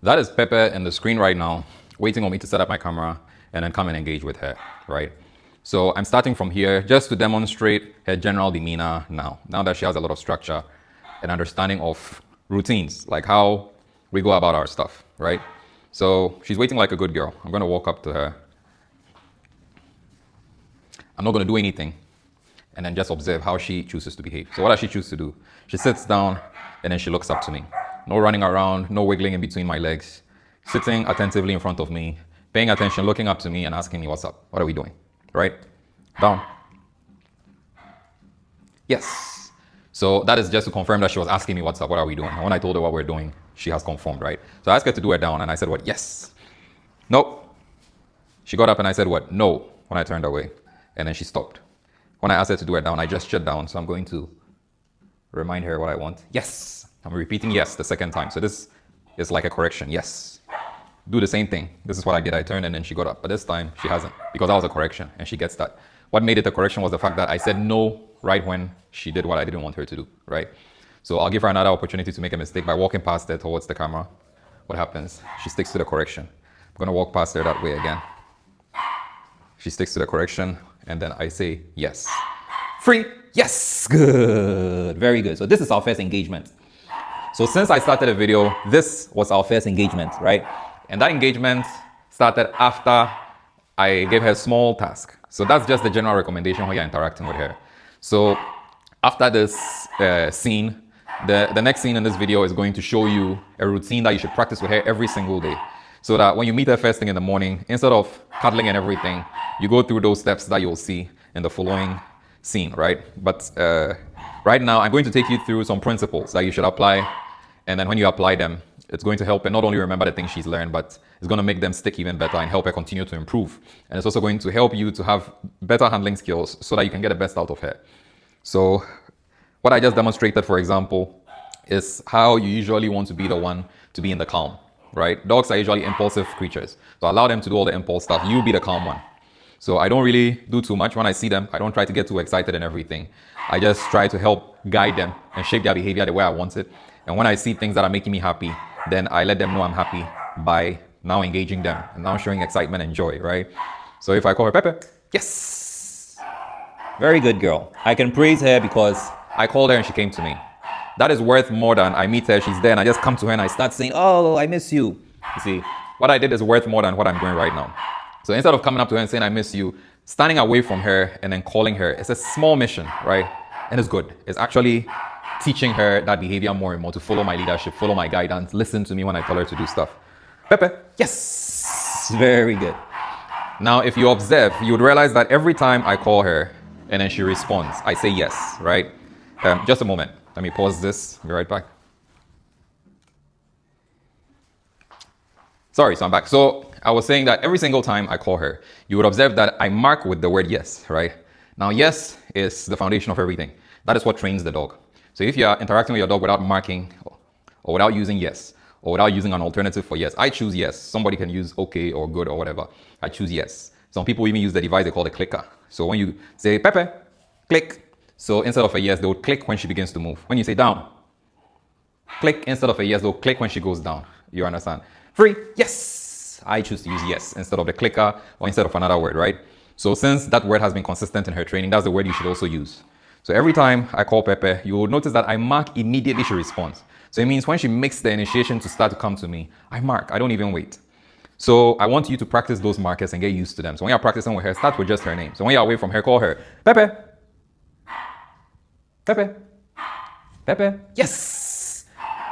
That is Pepe in the screen right now, waiting on me to set up my camera and then come and engage with her, right? So I'm starting from here just to demonstrate her general demeanor now that she has a lot of structure and understanding of routines, like how we go about our stuff, right? So she's waiting like a good girl. I'm gonna walk up to her. I'm not gonna do anything and then just observe how she chooses to behave. So what does she choose to do? She sits down and then she looks up to me. No running around, no wiggling in between my legs, sitting attentively in front of me, paying attention, looking up to me and asking me, what's up? What are we doing? Right? Down. Yes. So that is just to confirm that she was asking me, what's up? What are we doing? And when I told her what we're doing, she has confirmed, right? So I asked her to do it down and I said, what? Yes. No. She got up and I said, what? No. When I turned away. And then she stopped. When I asked her to do it down, I gestured down. So I'm going to remind her what I want. Yes. I'm repeating yes the second time. So this is like a correction. Yes. Do the same thing. This is what I did. I turned and then she got up. But this time she hasn't, because that was a correction and she gets that. What made it a correction was the fact that I said no right when she did what I didn't want her to do, right? So I'll give her another opportunity to make a mistake by walking past her towards the camera. What happens? She sticks to the correction. I'm going to walk past her that way again. She sticks to the correction and then I say yes. Free. Yes. Good. Very good. So this is our first engagement. So since I started the video, this was our first engagement, right? And that engagement started after I gave her a small task. So that's just the general recommendation when you're interacting with her. So after this scene, the next scene in this video is going to show you a routine that you should practice with her every single day. So that when you meet her first thing in the morning, instead of cuddling and everything, you go through those steps that you'll see in the following scene, right? But right now, I'm going to take you through some principles that you should apply. And then when you apply them, it's going to help her not only remember the things she's learned, but it's going to make them stick even better and help her continue to improve. And it's also going to help you to have better handling skills so that you can get the best out of her. So what I just demonstrated, for example, is how you usually want to be the one to be in the calm, right? Dogs are usually impulsive creatures. So allow them to do all the impulse stuff. You be the calm one. So I don't really do too much when I see them. I don't try to get too excited and everything. I just try to help guide them and shape their behavior the way I want it. And when I see things that are making me happy, then I let them know I'm happy by now engaging them and now showing excitement and joy, right? So if I call her Pepe, yes. Very good girl. I can praise her because I called her and she came to me. That is worth more than I meet her, she's there, and I just come to her and I start saying, oh, I miss you. You see, what I did is worth more than what I'm doing right now. So instead of coming up to her and saying, I miss you, standing away from her and then calling her, it's a small mission, right? And it's good. It's actually teaching her that behavior more and more, to follow my leadership, follow my guidance, listen to me when I tell her to do stuff. Pepe, yes, very good. Now, if you observe, you would realize that every time I call her and then she responds, I say yes, right? Just a moment. Let me pause this. I'll be right back. Sorry, so I'm back. So I was saying that every single time I call her, you would observe that I mark with the word yes, right? Now, yes is the foundation of everything. That is what trains the dog. So if you are interacting with your dog without marking or without using yes, or without using an alternative for yes, I choose yes. Somebody can use okay or good or whatever. I choose yes. Some people even use the device they call the clicker. So when you say Pepe, click. So instead of a yes, they would click when she begins to move. When you say down, click. Instead of a yes, they'll click when she goes down. You understand? Free, yes. I choose to use yes instead of the clicker or instead of another word, right? So since that word has been consistent in her training, that's the word you should also use. So every time I call Pepe, you will notice that I mark immediately she responds. So it means when she makes the initiation to start to come to me, I mark. I don't even wait. So I want you to practice those markers and get used to them. So when you're practicing with her, start with just her name. So when you're away from her, call her Pepe. Pepe. Pepe. Yes.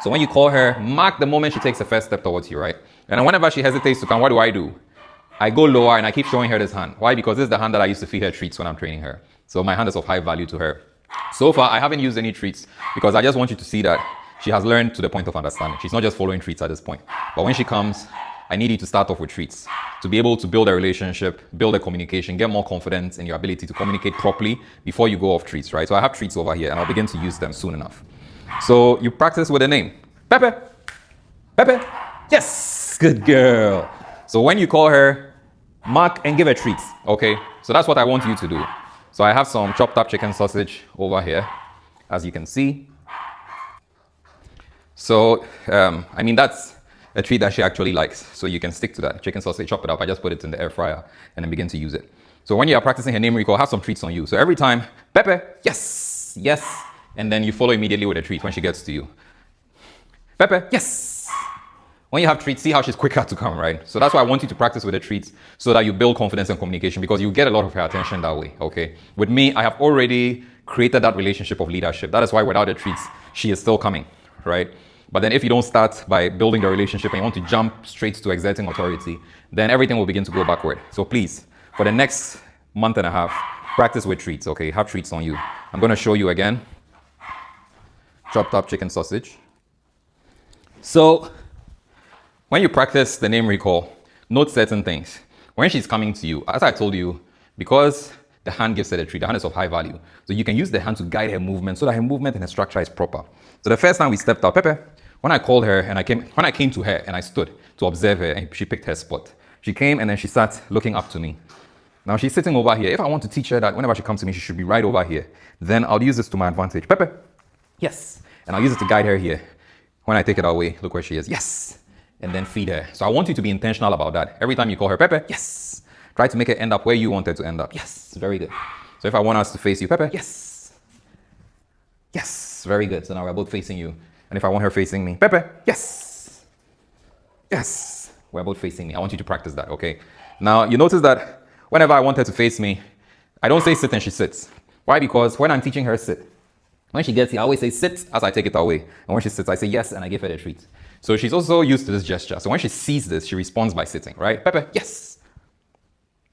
So when you call her, mark the moment she takes the first step towards you, right? And then whenever she hesitates to come, what do? I go lower and I keep showing her this hand. Why? Because this is the hand that I used to feed her treats when I'm training her. So my hand is of high value to her. So far, I haven't used any treats because I just want you to see that she has learned to the point of understanding. She's not just following treats at this point. But when she comes, I need you to start off with treats to be able to build a relationship, build a communication, get more confidence in your ability to communicate properly before you go off treats, right? So I have treats over here and I'll begin to use them soon enough. So you practice with a name. Pepe. Pepe. Yes. Good girl. So when you call her, mark and give her treats. Okay. So that's what I want you to do. So I have some chopped up chicken sausage over here, as you can see. So, that's a treat that she actually likes. So you can stick to that. Chicken sausage, chop it up. I just put it in the air fryer and then begin to use it. So when you are practicing her name recall, have some treats on you. So every time, Pepe, yes, yes. And then you follow immediately with a treat when she gets to you. Pepe, yes. When you have treats, see how she's quicker to come, right? So that's why I want you to practice with the treats so that you build confidence and communication, because you get a lot of her attention that way, okay? With me, I have already created that relationship of leadership. That is why without the treats, she is still coming, right? But then if you don't start by building the relationship and you want to jump straight to exerting authority, then everything will begin to go backward. So please, for the next month and a half, practice with treats, okay? Have treats on you. I'm going to show you again. Chopped up chicken sausage. So when you practice the name recall, note certain things. When she's coming to you, as I told you, because the hand gives her the treat, the hand is of high value. So you can use the hand to guide her movement so that her movement and her structure is proper. So the first time we stepped out, Pepe, when I called her and when I came to her and I stood to observe her and she picked her spot. She came and then she sat looking up to me. Now she's sitting over here. If I want to teach her that whenever she comes to me, she should be right over here, then I'll use this to my advantage. Pepe, yes. And I'll use it to guide her here. When I take it away, look where she is. Yes. And then feed her. So I want you to be intentional about that. Every time you call her, Pepe, yes. Try to make her end up where you want her to end up. Yes, very good. So if I want us to face you, Pepe, yes. Yes, very good. So now we're both facing you. And if I want her facing me, Pepe, yes. Yes, we're both facing me. I want you to practice that, okay? Now, you notice that whenever I want her to face me, I don't say sit and she sits. Why? Because when I'm teaching her sit, when she gets here, I always say sit as I take it away. And when she sits, I say yes, and I give her the treat. So she's also used to this gesture. So when she sees this, she responds by sitting, right? Pepe, yes.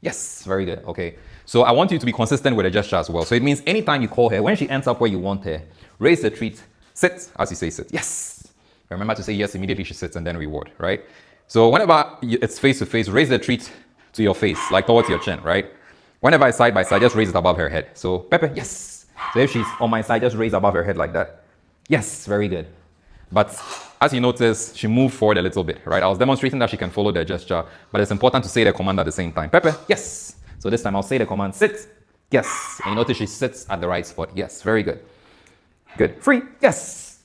Yes, very good, okay. So I want you to be consistent with the gesture as well. So it means anytime you call her, when she ends up where you want her, raise the treat, sit as you say sit. Yes. Remember to say yes, immediately she sits and then reward, right? So whenever it's face to face, raise the treat to your face, like towards your chin, right? Whenever it's side by side, just raise it above her head. So Pepe, yes. So if she's on my side, just raise above her head like that. Yes, very good. But as you notice, she moved forward a little bit, right? I was demonstrating that she can follow the gesture, but it's important to say the command at the same time. Pepe, yes. So this time I'll say the command, sit, yes. And you notice she sits at the right spot. Yes, very good. Good. Free, yes.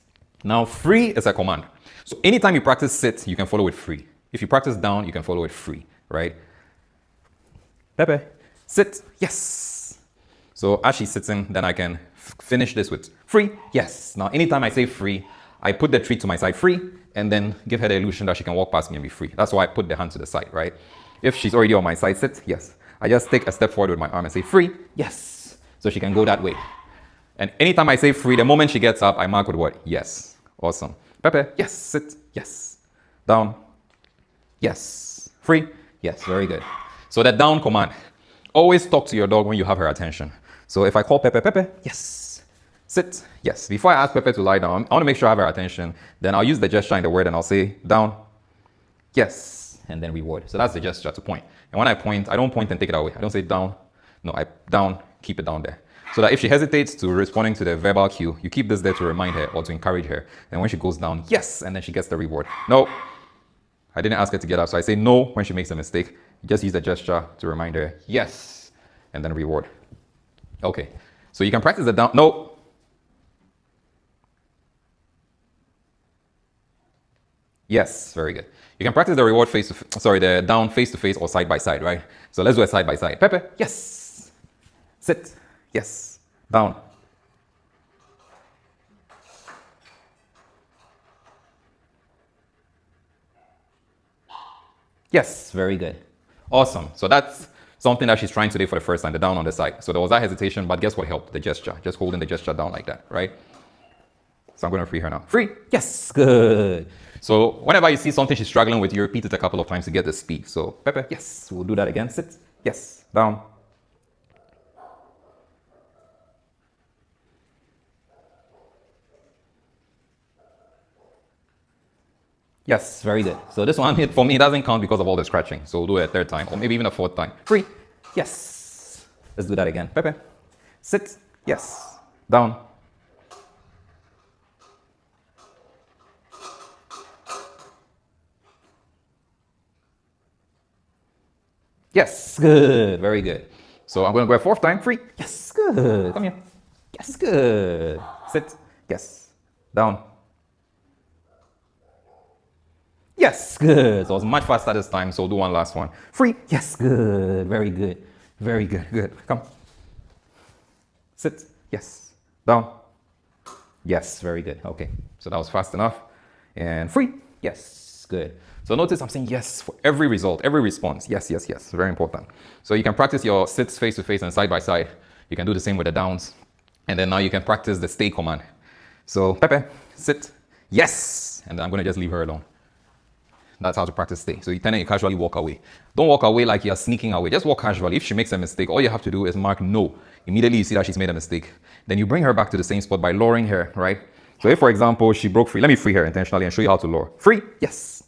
Now free is a command. So anytime you practice sit, you can follow with free. If you practice down, you can follow with free, right? Pepe, sit, yes. So as she's sitting, then I can finish this with free, yes. Now anytime I say free, I put the treat to my side, free, and then give her the illusion that she can walk past me and be free. That's why I put the hand to the side, right? If she's already on my side, sit, yes. I just take a step forward with my arm and say free, yes. So she can go that way. And anytime I say free, the moment she gets up, I mark with what? Yes. Awesome. Pepe, yes. Sit, yes. Down, yes. Free, yes. Very good. So the down command. Always talk to your dog when you have her attention. So if I call Pepe, Pepe, yes. Sit, yes. Before I ask Pepe to lie down, I want to make sure I have her attention. Then I'll use the gesture in the word and I'll say down, yes, and then reward. So that's the gesture to point. And when I point, I don't point and take it away. I don't say down. No, I down, keep it down there. So that if she hesitates to responding to the verbal cue, you keep this there to remind her or to encourage her. And when she goes down, yes, and then she gets the reward. No, I didn't ask her to get up. So I say no when she makes a mistake. You just use the gesture to remind her, yes, and then reward. Okay, so you can practice the down. No. Yes, very good. You can practice the reward the down face to face or side by side, right? So let's do it side by side. Pepe, yes. Sit, yes. Down. Yes, very good. Awesome. So that's something that she's trying today for the first time, the down on the side. So there was that hesitation, but guess what helped? The gesture. Just holding the gesture down like that, right? So I'm going to free her now. Free. Yes, good. So whenever you see something she's struggling with, you repeat it a couple of times to get the speed. So Pepe, yes, we'll do that again. Sit, yes, down. Yes, very good. So this one for me doesn't count because of all the scratching. So we'll do it a third time or maybe even a fourth time. Free, yes. Let's do that again. Pepe, sit, yes, down. Yes, good, very good. So I'm going to go a fourth time, free. Yes, good. Come here. Yes, good. Sit. Yes. Down. Yes, good. So I was much faster this time, so we'll do one last one. Free. Yes, good. Very good. Very good. Good. Come. Sit. Yes. Down. Yes, very good. Okay. So that was fast enough. And free. Yes, good. So notice I'm saying yes for every result, every response. Yes, yes, yes. Very important. So you can practice your sits face to face and side by side. You can do the same with the downs. And then now you can practice the stay command. So Pepe, sit. Yes. And then I'm going to just leave her alone. That's how to practice stay. So you then you casually walk away. Don't walk away like you're sneaking away. Just walk casually. If she makes a mistake, all you have to do is mark no. Immediately you see that she's made a mistake. Then you bring her back to the same spot by lowering her, right? So if, for example, she broke free, let me free her intentionally and show you how to lower. Free? Yes.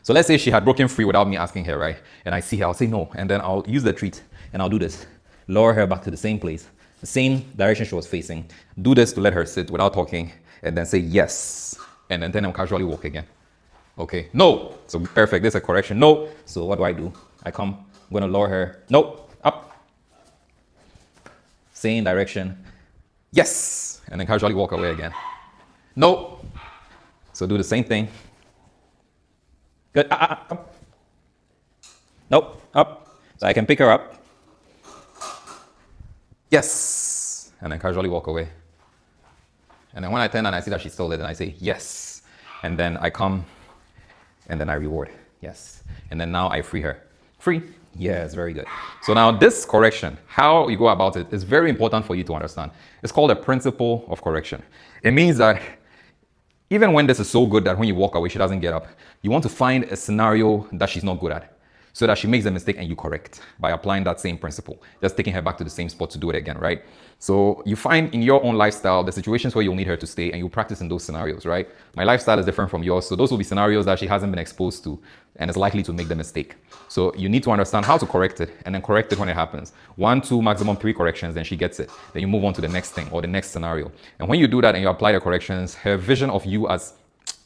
So let's say she had broken free without me asking her, right? And I see her, I'll say no. And then I'll use the treat and I'll do this. Lower her back to the same place, the same direction she was facing. Do this to let her sit without talking and then say yes. And then I'll casually walk again. Okay, no. So perfect, there's a correction. No. So what do? I come, I'm gonna lower her. No, up. Same direction. Yes. And then casually walk away again. No. So do the same thing. Good. Come. Nope. Up. So I can pick her up. Yes. And then casually walk away. And then when I turn and I see that she's still there, then I say yes. And then I come and then I reward. Yes. And then now I free her. Free. Yes, very good. So now this correction, how you go about it is very important for you to understand. It's called a principle of correction. It means that even when this is so good that when you walk away, she doesn't get up, you want to find a scenario that she's not good at so that she makes a mistake and you correct by applying that same principle, just taking her back to the same spot to do it again, right? So you find in your own lifestyle the situations where you'll need her to stay and you practice in those scenarios, right? My lifestyle is different from yours, so those will be scenarios that she hasn't been exposed to and is likely to make the mistake. So you need to understand how to correct it and then correct it when it happens. 1, 2, maximum 3 corrections, then she gets it. Then you move on to the next thing or the next scenario. And when you do that and you apply the corrections, her vision of you as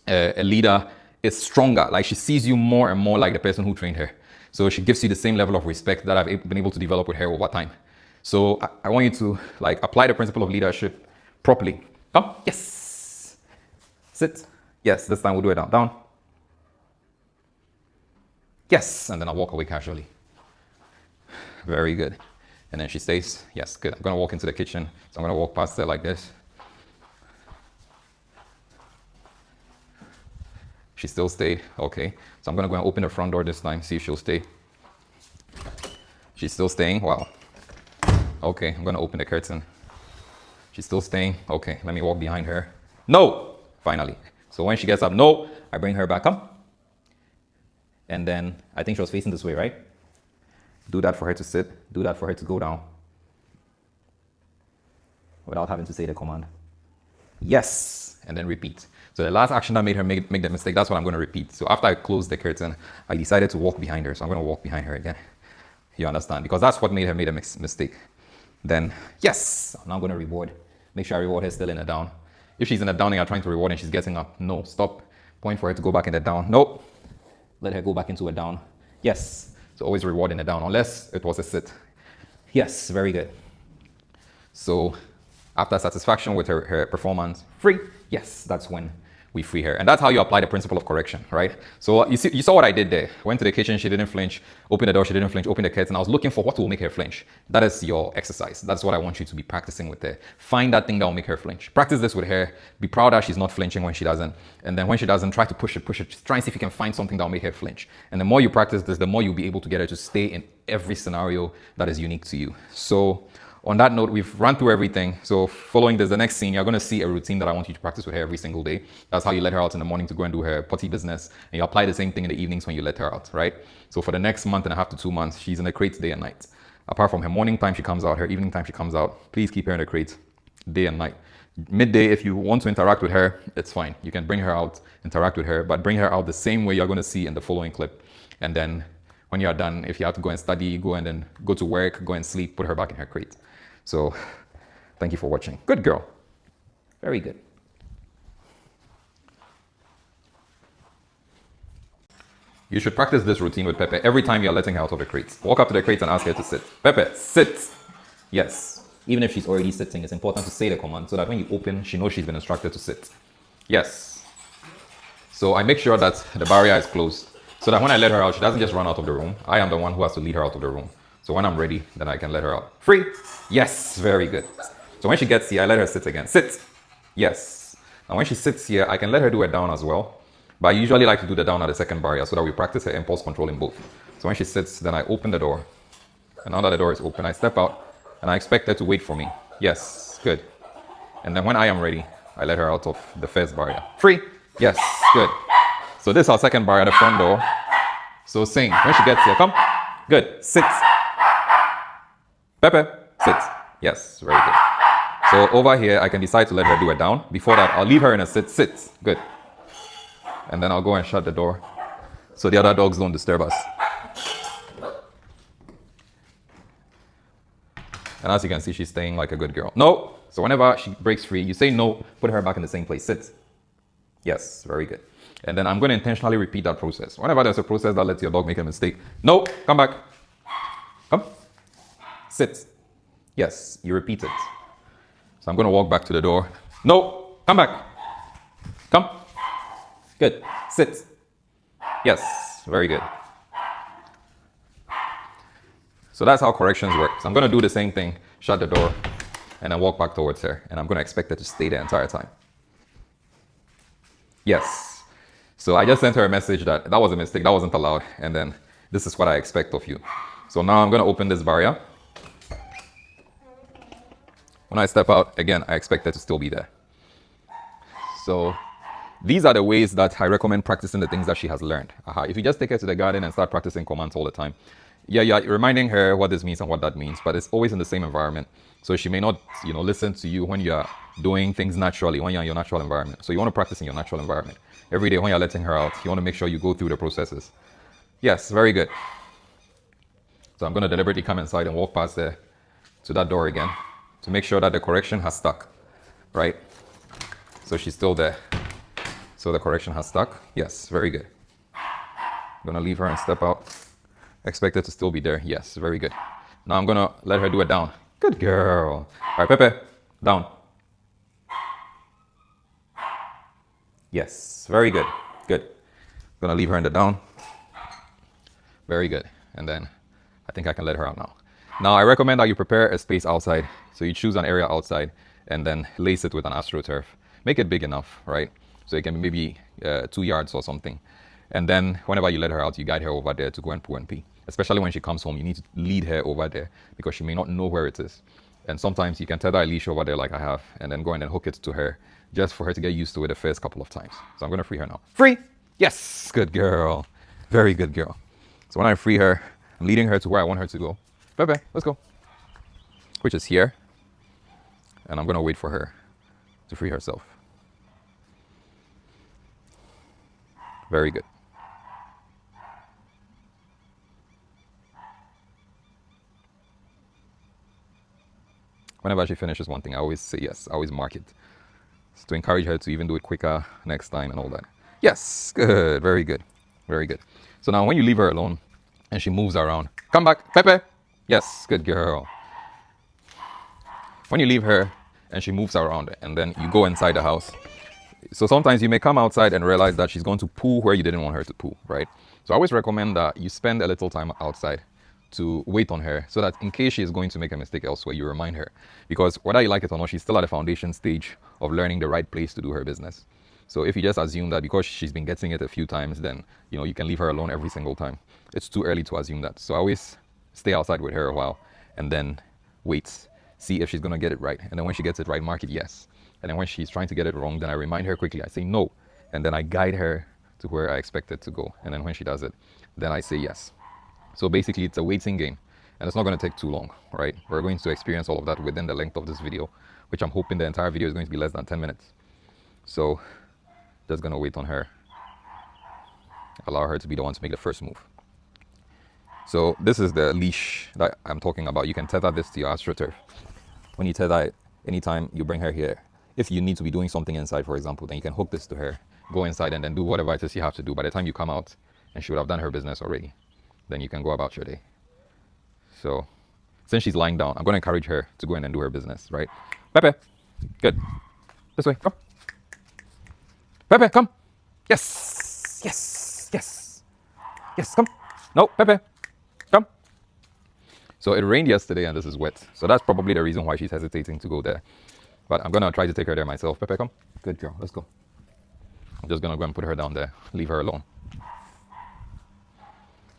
a leader is stronger. Like she sees you more and more like the person who trained her. So she gives you the same level of respect that I've been able to develop with her over time. So I want you to like apply the principle of leadership properly. Come. Yes. Sit. Yes. This time we'll do it down. Down. Yes. And then I'll walk away casually. Very good. And then she stays. Yes. Good. I'm going to walk into the kitchen. So I'm going to walk past her like this. She still stayed. Okay. So I'm going to go and open the front door this time, see if she'll stay. She's still staying. Wow. Okay. I'm going to open the curtain. She's still staying. Okay. Let me walk behind her. No. Finally. So when she gets up, no, I bring her back up. And then I think she was facing this way, right? Do that for her to sit. Do that for her to go down. Without having to say the command. Yes. And then repeat. So the last action that made her make the mistake, that's what I'm going to repeat. So after I closed the curtain, I decided to walk behind her. So I'm going to walk behind her again. You understand? Because that's what made her make a mistake. Then, yes, now I'm going to reward. Make sure I reward her still in the down. If she's in the down and you're trying to reward and she's getting up, no, stop. Point for her to go back in the down. Nope. Let her go back into a down. Yes. So always reward in the down, unless it was a sit. Yes, very good. So after satisfaction with her performance, free. Yes, that's when we free her. And that's how you apply the principle of correction, right? So you saw what I did there. Went to the kitchen, she didn't flinch. Opened the door, she didn't flinch. Opened the curtain. I was looking for what will make her flinch. That is your exercise. That's what I want you to be practicing with her. Find that thing that will make her flinch. Practice this with her. Be proud that she's not flinching when she doesn't. And then when she doesn't, try to push it. Just try and see if you can find something that will make her flinch. And the more you practice this, the more you'll be able to get her to stay in every scenario that is unique to you. So on that note, we've run through everything. So following this, the next scene, you're going to see a routine that I want you to practice with her every single day. That's how you let her out in the morning to go and do her potty business. And you apply the same thing in the evenings when you let her out, right? So for the next month and a half to 2 months, she's in the crate day and night. Apart from her morning time, she comes out, her evening time, she comes out. Please keep her in the crate day and night. Midday, if you want to interact with her, it's fine. You can bring her out, interact with her, but bring her out the same way you're going to see in the following clip. And then when you're done, if you have to go and study, go and then go to work, go and sleep, put her back in her crate. So thank you for watching. Good girl. Very good. You should practice this routine with Pepe every time you're letting her out of the crate. Walk up to the crate and ask her to sit. Pepe, sit. Yes. Even if she's already sitting, it's important to say the command so that when you open, she knows she's been instructed to sit. Yes. So I make sure that the barrier is closed so that when I let her out, she doesn't just run out of the room. I am the one who has to lead her out of the room. So when I'm ready, then I can let her out. Free. Yes, very good. So when she gets here, I let her sit again. Sit. Yes. And when she sits here, I can let her do it down as well. But I usually like to do the down at the second barrier so that we practice her impulse control in both. So when she sits, then I open the door. And now that the door is open, I step out and I expect her to wait for me. Yes, good. And then when I am ready, I let her out of the first barrier. Free. Yes, good. So this is our second barrier, the front door. So sing. When she gets here, come. Good. Sit. Pepe. Sit. Yes, very good. So over here, I can decide to let her do it down. Before that, I'll leave her in a sit. Sit. Good. And then I'll go and shut the door so the other dogs don't disturb us. And as you can see, she's staying like a good girl. No. So whenever she breaks free, you say no, put her back in the same place. Sit. Yes, very good. And then I'm going to intentionally repeat that process. Whenever there's a process that lets your dog make a mistake, no, come back. Come. Sit. Yes, you repeat it. So I'm going to walk back to the door. No, come back. Come. Good. Sit. Yes, very good. So that's how corrections work. So I'm going to do the same thing, shut the door, and then walk back towards her. And I'm going to expect her to stay the entire time. Yes. So I just sent her a message that was a mistake, that wasn't allowed. And then this is what I expect of you. So now I'm going to open this barrier. When I step out, again, I expect her to still be there. So these are the ways that I recommend practicing the things that she has learned. If you just take her to the garden and start practicing commands all the time, yeah, reminding her what this means and what that means, but it's always in the same environment. So she may not, listen to you when you're doing things naturally, when you're in your natural environment. So you want to practice in your natural environment. Every day when you're letting her out, you want to make sure you go through the processes. Yes, very good. So I'm going to deliberately come inside and walk past there to that door again to make sure that the correction has stuck, right? So she's still there. So the correction has stuck. Yes, very good. I'm going to leave her and step out. Expect her to still be there. Yes, very good. Now I'm going to let her do it down. Good girl. All right, Pepe, down. Yes, very good. Good. I'm going to leave her in the down. Very good. And then I think I can let her out now. Now I recommend that you prepare a space outside. So you choose an area outside and then lace it with an AstroTurf. Make it big enough, right? So it can be maybe 2 yards or something. And then whenever you let her out, you guide her over there to go and poo and pee. Especially when she comes home, you need to lead her over there because she may not know where it is. And sometimes you can tether a leash over there like I have and then go and then hook it to her just for her to get used to it the first couple of times. So I'm going to free her now. Free! Yes! Good girl. Very good girl. So when I free her, I'm leading her to where I want her to go. Pepe, let's go. Which is here. And I'm going to wait for her to free herself. Very good. Whenever she finishes one thing, I always say yes. I always mark it. It's to encourage her to even do it quicker next time and all that. Yes, good, very good, very good. So now when you leave her alone and she moves around, come back, Pepe. Yes, good girl. When you leave her and she moves around and then you go inside the house, so sometimes you may come outside and realize that she's going to poo where you didn't want her to poo, right? So I always recommend that you spend a little time outside to wait on her so that in case she is going to make a mistake elsewhere, you remind her. Because whether you like it or not, she's still at the foundation stage of learning the right place to do her business. So if you just assume that because she's been getting it a few times, then you can leave her alone every single time. It's too early to assume that. So I always stay outside with her a while and then wait, see if she's going to get it right. And then when she gets it right, mark it yes. And then when she's trying to get it wrong, then I remind her quickly. I say no. And then I guide her to where I expect it to go. And then when she does it, then I say yes. So basically, it's a waiting game. And it's not going to take too long, right? We're going to experience all of that within the length of this video, which I'm hoping the entire video is going to be less than 10 minutes. So just going to wait on her. Allow her to be the one to make the first move. So this is the leash that I'm talking about. You can tether this to your AstroTurf. When you tether it, anytime you bring her here, if you need to be doing something inside, for example, then you can hook this to her, go inside and then do whatever it is you have to do. By the time you come out, and she would have done her business already, then you can go about your day. So since she's lying down, I'm going to encourage her to go in and do her business, right? Pepe, good. This way, come. Pepe, come. Yes, yes, yes, yes, come. No, Pepe, come. So it rained yesterday and this is wet. So that's probably the reason why she's hesitating to go there. But I'm gonna try to take her there myself. Pepe, come. Good girl, let's go. I'm just gonna go and put her down there. Leave her alone.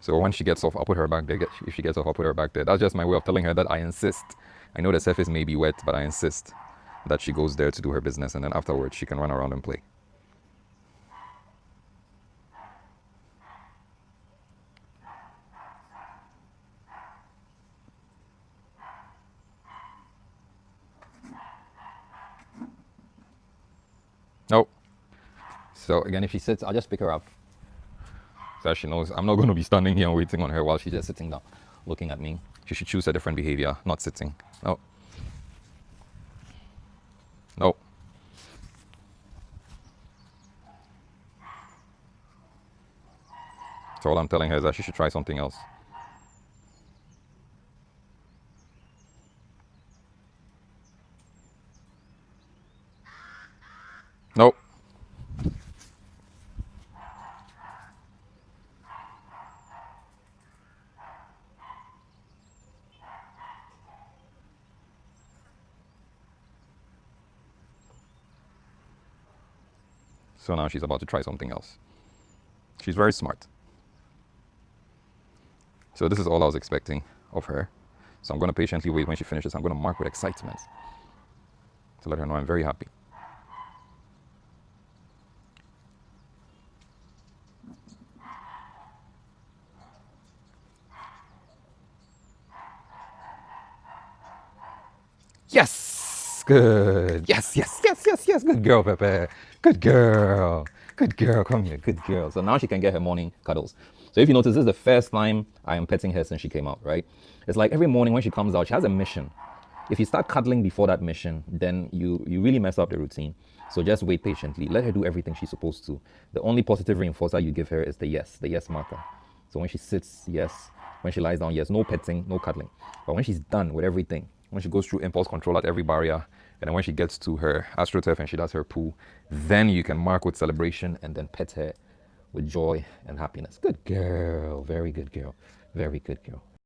So when she gets off, I'll put her back there. If she gets off, I'll put her back there. That's just my way of telling her that I insist. I know the surface may be wet, but I insist that she goes there to do her business, and then afterwards she can run around and play. Nope. So again, if she sits, I'll just pick her up. So that she knows I'm not going to be standing here and waiting on her while she's just sitting down, looking at me. She should choose a different behavior, not sitting. No. No. So all I'm telling her is that she should try something else. Nope. So now she's about to try something else. She's very smart. So this is all I was expecting of her. So I'm going to patiently wait when she finishes. I'm going to mark with excitement to let her know I'm very happy. Yes! Good. Yes, yes, yes, yes, yes. Good girl, Pepe. Good girl. Good girl. Come here. Good girl. So now she can get her morning cuddles. So if you notice, this is the first time I am petting her since she came out, right? It's like every morning when she comes out, she has a mission. If you start cuddling before that mission, then you really mess up the routine. So just wait patiently. Let her do everything she's supposed to. The only positive reinforcer you give her is the yes marker. So when she sits, yes. When she lies down, yes. No petting, no cuddling. But when she's done with everything, when she goes through impulse control at every barrier, and then when she gets to her astroturf and she does her poo, then you can mark with celebration and then pet her with joy and happiness. Good girl. Very good girl. Very good girl.